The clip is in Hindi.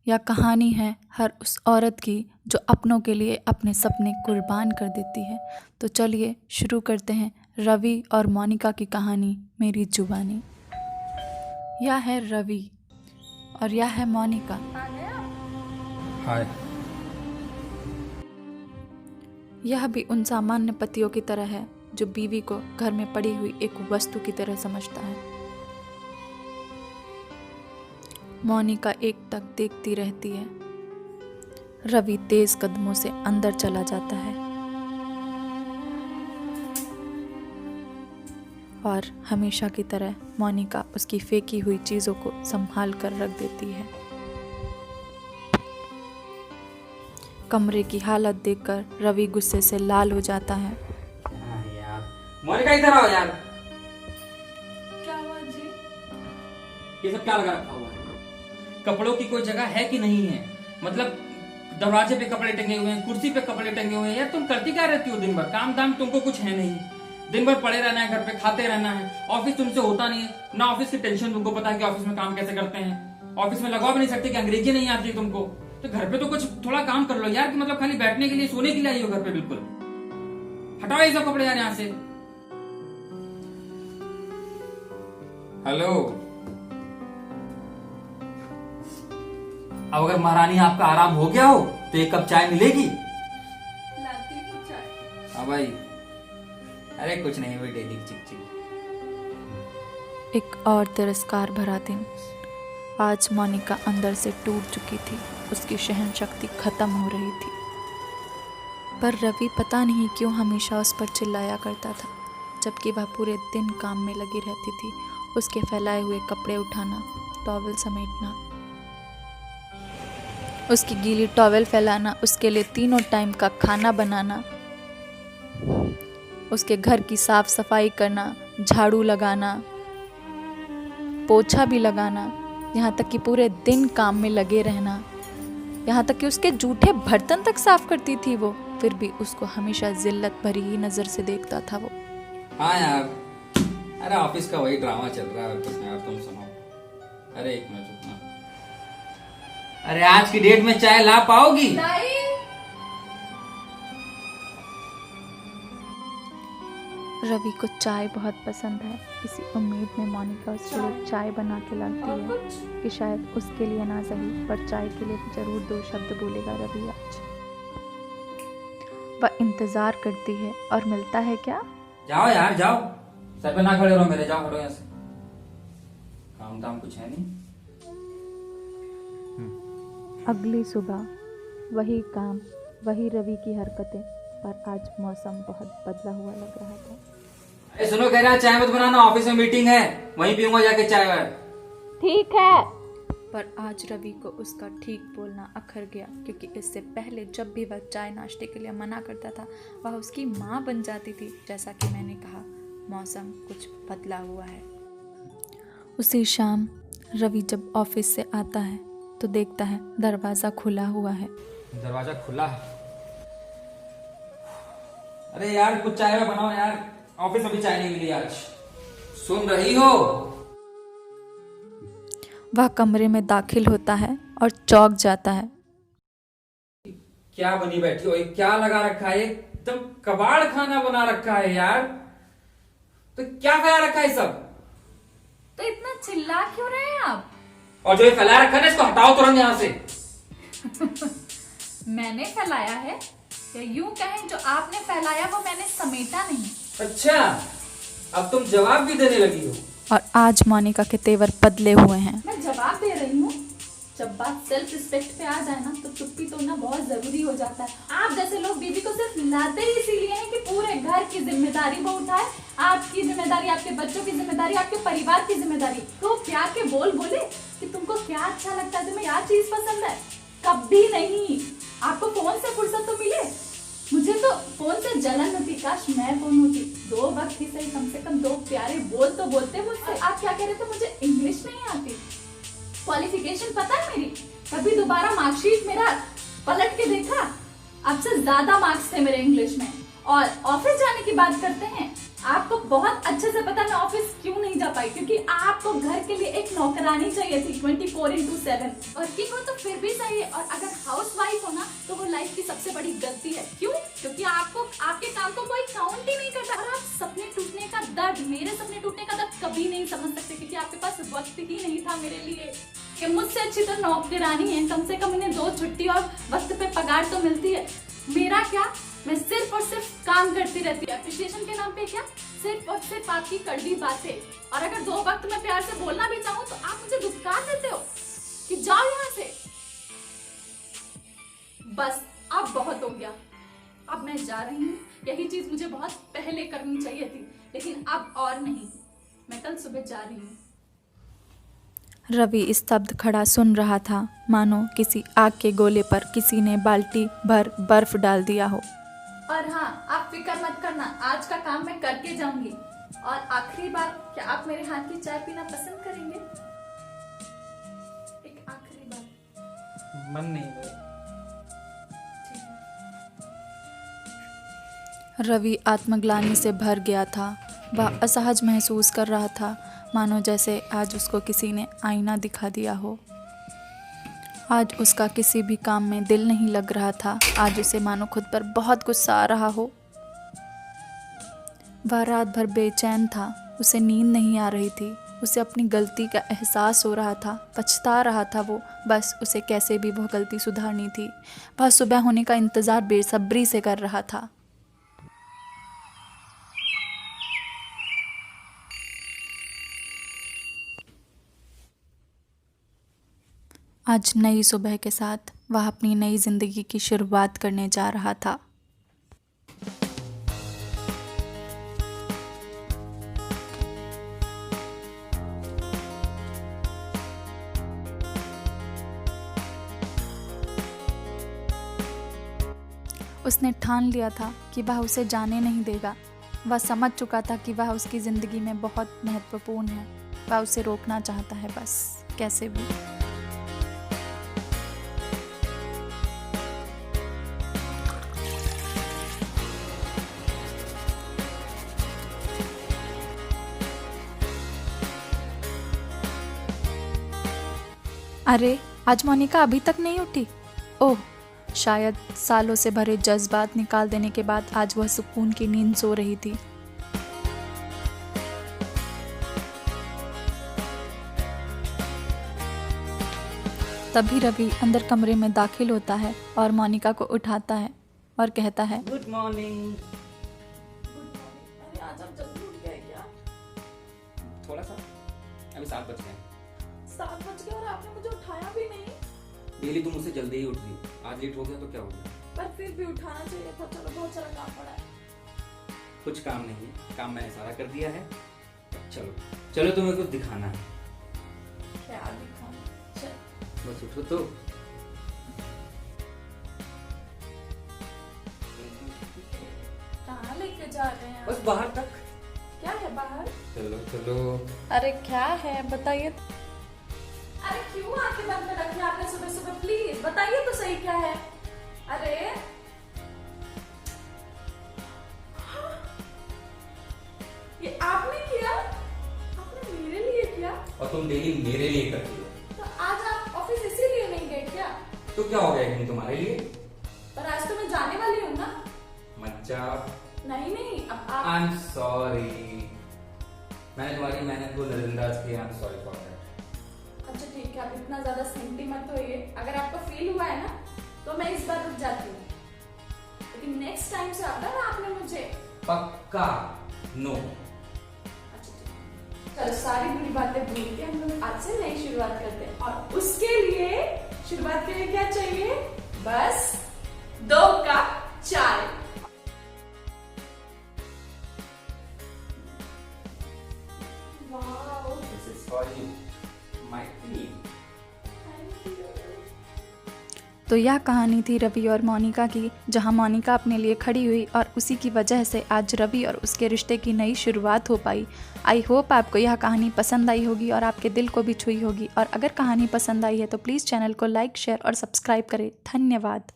यह कहानी है हर उस औरत की जो अपनों के लिए अपने सपने कुर्बान कर देती है। तो चलिए शुरू करते हैं रवि और मोनिका की कहानी मेरी जुबानी। यह है रवि और यह है मोनिका। हाय। यह भी उन सामान्य पतियों की तरह है जो बीवी को घर में पड़ी हुई एक वस्तु की तरह समझता है। मोनिका एकटक देखती रहती है। रवि तेज कदमों से अंदर चला जाता है और हमेशा की तरह मोनिका उसकी फेंकी हुई चीजों को संभाल कर रख देती है। कमरे की हालत देखकर रवि गुस्से से लाल हो जाता है। यार मोनिका इधर आओ यार। क्या हुआ जी? ये सब क्या लगा रखा हुआ है? कपड़ों की कोई जगह है कि नहीं है? मतलब दरवाजे पे कपड़े टंगे हुए हैं, कुर्सी पे कपड़े टंगे हुए हैं। यार तुम करती क्या रहती हो दिन भर? काम दाम तुमको कुछ है नहीं। दिन भर पड़े रहना है, घर पे खाते रहना है। ऑफिस तुमसे होता नहीं है ना। ऑफिस की टेंशन तुमको पता है कि ऑफिस में काम कैसे करते हैं। ऑफिस में लगवा भी नहीं सकते कि अंग्रेजी नहीं आती तुमको। तो घर पे तो कुछ थोड़ा काम कर लो यार, कि मतलब खाली बैठने के लिए सोने के लिए आई हो घर पे? बिल्कुल हटाओ ये सब कपड़े यार यहाँ से। हेलो, अब अगर महारानी आपका आराम हो गया हो तो एक कप चाय मिलेगी? लाती हूँ चाय। हाँ भाई। अरे कुछ नहीं, वही डेली चिक चिक। एक और तिरस्कार भरा दिन। आज मोनिका अंदर से टूट चुकी थी। उसकी सहन शक्ति खत्म हो रही थी। पर रवि पता नहीं क्यों हमेशा उस पर चिल्लाया करता था, जबकि वह पूरे दिन काम में लगी रहती थी। उसके फैलाए हुए कपड़े उठाना, टॉवल समेटना, उसकी गीली टॉवल फैलाना, उसके लिए तीनों टाइम का खाना बनाना, उसके घर की साफ सफाई करना, झाड़ू लगाना, पोछा भी लगाना, यहाँ तक कि पूरे दिन काम में लगे रहना, यहाँ तक कि उसके जूठे बर्तन तक साफ करती थी वो। फिर भी उसको हमेशा जिल्लत भरी ही नजर से देखता था वो। हाँ यार, अरे ऑफिस का वही ड्रामा चल रहा है ऑफिस में यार, तुम सुनो। अरे एक मिनट रुकना। अरे आज की डेट में चाय ला पाओगी? रवि को चाय बहुत पसंद है। इसी उम्मीद में मोनिका उसके लिए चाय बना के लाती है कि शायद उसके लिए ना सही पर चाय के लिए जरूर दो शब्द बोलेगा रवि आज। वह इंतजार करती है और मिलता है क्या? जाओ यार जाओ, सर पे ना खड़े रहो मेरे। जाओ हटो यहाँ से, काम दाम कुछ है नहीं। अगली सुबह वही काम, वही रवि की हरकतें, पर आज मौसम बहुत बदला हुआ लग रहा था। अरे सुनो, कह रहा चाय मत बनाना, ऑफिस में मीटिंग है, वहीं पीऊंगा जाके चाय वाय। ठीक है। पर आज रवि को उसका ठीक बोलना अखर गया, क्योंकि इससे पहले जब भी वह चाय नाश्ते के लिए मना करता था वह उसकी माँ बन जाती थी। जैसा कि मैंने कहा, मौसम कुछ बदला हुआ है। उसी शाम रवि जब ऑफिस से आता है तो देखता है दरवाजा खुला हुआ है। दरवाजा खुला है? अरे यार कुछ चाय वाय बनाओ यार, ऑफिस में भी चाय नहीं मिली आज। सुन रही हो? वह कमरे में दाखिल होता है और चौंक जाता है। क्या बनी बैठी हो? ये क्या लगा रखा है? एकदम कबाड़ खाना बना रखा है यार। तो क्या फैला रखा है सब? तो इतना चिल्ला क्यों रहे हैं आप? और जो ये फैला रखा है ना, इसको हटाओ तुरंत यहाँ से। मैंने फैलाया है, या यूं कहें जो आपने फैलाया वो मैंने समेटा नहीं। अच्छा, अब तुम जवाब भी देने लगी हो? और आज मोनिका के तेवर बदले हुए हैं। मैं जवाब दे रही हूँ। जब बात सेल्फ रिस्पेक्ट पे आ जाए ना तो चुप्पी तोड़ना बहुत जरूरी हो जाता है। आप जैसे लोग बीवी को सिर्फ लाते ही इसीलिए हैं कि पूरे घर की जिम्मेदारी वो उठाए। आपकी जिम्मेदारी, आपके बच्चों की जिम्मेदारी, आपके परिवार की जिम्मेदारी। तो प्यार के बोल बोले कि तुमको क्या अच्छा लगता है, तुम्हें क्या चीज पसंद है। कभी नहीं। आपको फोन से फुर्सत तो मिले। मुझे तो फोन से जलन होती, काश मैं फोन होती। दो वक्त ही सही, कम से कम दो प्यारे बोल तो बोलते मुझसे। आप क्या कह रहे थे? मुझे इंग्लिश नहीं आती। क्वालिफिकेशन पता है मेरी? कभी दोबारा मार्कशीट मेरा पलट के देखा? अब से ज्यादा मार्क्स थे मेरे इंग्लिश में। और ऑफिस जाने की बात करते हैं, आपको बहुत अच्छे से पता है मैं ऑफिस क्यों नहीं जा पाई, क्योंकि आपको घर के लिए एक नौकरानी चाहिए थी 24/7। वर्किंग हो तो फिर भी सही है, और अगर हाउस वाइफ हो ना तो वो लाइफ की सबसे बड़ी गलती है। क्यों? क्योंकि आपको आपके काम को कोई काउंट ही नहीं करता, और आप सपने टूटने का दर्द, मेरे सपने टूटने का दर्द कभी नहीं समझ सकते, क्योंकि आपके पास वक्त ही नहीं था मेरे लिए। कि मुझसे अच्छी तो नौकरानी है, कम से कम इन्हें 2 छुट्टी और वक्त पे पगार तो मिलती है। मेरा क्या, मैं सिर्फ और सिर्फ काम करती रहती है, एप्रिशिएशन के नाम पे क्या, सिर्फ और सिर्फ आपकी कड़वी बातें। और अगर 2 वक्त मैं प्यार से बोलना भी चाहूँ तो आप मुझे धुतकार देते हो कि जाओ यहाँ से। बस अब बहुत हो गया, अब मैं जा रही हूँ। यही चीज मुझे बहुत पहले करनी चाहिए थी, लेकिन अब और नहीं, मैं कल सुबह जा रही हूँ। रवि स्तब्ध खड़ा सुन रहा था, मानो किसी आग के गोले पर किसी ने बाल्टी भर बर्फ डाल दिया हो। और हाँ, आप फिक्र मत करना, आज का काम मैं करके जाऊंगी। और आखिरी बार, क्या आप मेरे हाथ की चाय पीना पसंद करेंगे? एक आखिरी बार। मन नहीं है। रवि आत्मग्लानि से भर गया था। वह असहज महसूस कर रहा था, मानो जैसे आज उसको किसी ने आईना दिखा दिया हो। आज उसका किसी भी काम में दिल नहीं लग रहा था। आज उसे मानो खुद पर बहुत गुस्सा आ रहा हो। वह रात भर बेचैन था, उसे नींद नहीं आ रही थी। उसे अपनी गलती का एहसास हो रहा था, पछता रहा था वो। बस उसे कैसे भी वह गलती सुधारनी थी। वह सुबह होने का इंतज़ार बेसब्री से कर रहा था। आज नई सुबह के साथ वह अपनी नई जिंदगी की शुरुआत करने जा रहा था। उसने ठान लिया था कि वह उसे जाने नहीं देगा। वह समझ चुका था कि वह उसकी ज़िंदगी में बहुत महत्वपूर्ण है। वह उसे रोकना चाहता है, बस कैसे भी। अरे, आज मोनिका अभी तक नहीं उठी। ओह, शायद सालों से भरे जज्बात निकाल देने के बाद आज वह सुकून की नींद सो रही थी। तभी रवि अंदर कमरे में दाखिल होता है और मोनिका को उठाता है और कहता है, गुड मॉर्निंग। अरे आज आप जल्दी उठ गए क्या? थोड़ा सा, अभी 7 बज गए। 7 बज गए और आपने मुझे उठाया भी नहीं। डेली तुम मुझसे जल्दी ही उठती, आज लेट हो गया तो क्या हो गया? पर फिर भी उठाना चाहिए था। चलो, बहुत सारा काम पड़ा है। कुछ काम नहीं है, काम मैंने सारा कर दिया है। चलो चलो, तुम्हें कुछ दिखाना है। क्या दिखाऊं? चल। बस उठो तो। कहाँ लेके जा रहे हैं? बस बाहर तक। क्या है बाहर? चलो चलो। अरे क्या है, बताइए। अरे क्यों आंखें बंद कर रखी आपने सुबह सुबह? प्लीज बताइए तो सही क्या है। अरे ये आपने किया? आपने मेरे लिए किया? और तुम डेली मेरे लिए करती हो। तो आज आप ऑफिस इसीलिए नहीं गए क्या? तो क्या हो गया कि तुम्हारे लिए? पर आज तो मैं जाने वाली हूँ ना। मज्जा। नहीं नहीं, अब आप। आई एम सॉरी, मैंने तुम्हारी मेहनत को नजरअंदाज किया। I am sorry for that. अच्छा ठीक है, आप इतना ज्यादा सेंटी मत होइए। अगर आपको फील हुआ है ना तो मैं इस बार रुक जाती हूँ, लेकिन नेक्स्ट टाइम से अगर आपने मुझे। पक्का नो। अच्छा ठीक है, चलो सारी बुरी बातें भूल के हम लोग आज से नई शुरुआत करते हैं। और उसके लिए शुरुआत के लिए क्या चाहिए? बस 2 कप चाय। Wow, this is for you my queen. Thank you. तो यह कहानी थी रवि और मोनिका की, जहां मोनिका अपने लिए खड़ी हुई और उसी की वजह से आज रवि और उसके रिश्ते की नई शुरुआत हो पाई। आई होप आपको यह कहानी पसंद आई होगी और आपके दिल को भी छुई होगी। और अगर कहानी पसंद आई है तो प्लीज़ चैनल को लाइक, शेयर और सब्सक्राइब करें। धन्यवाद।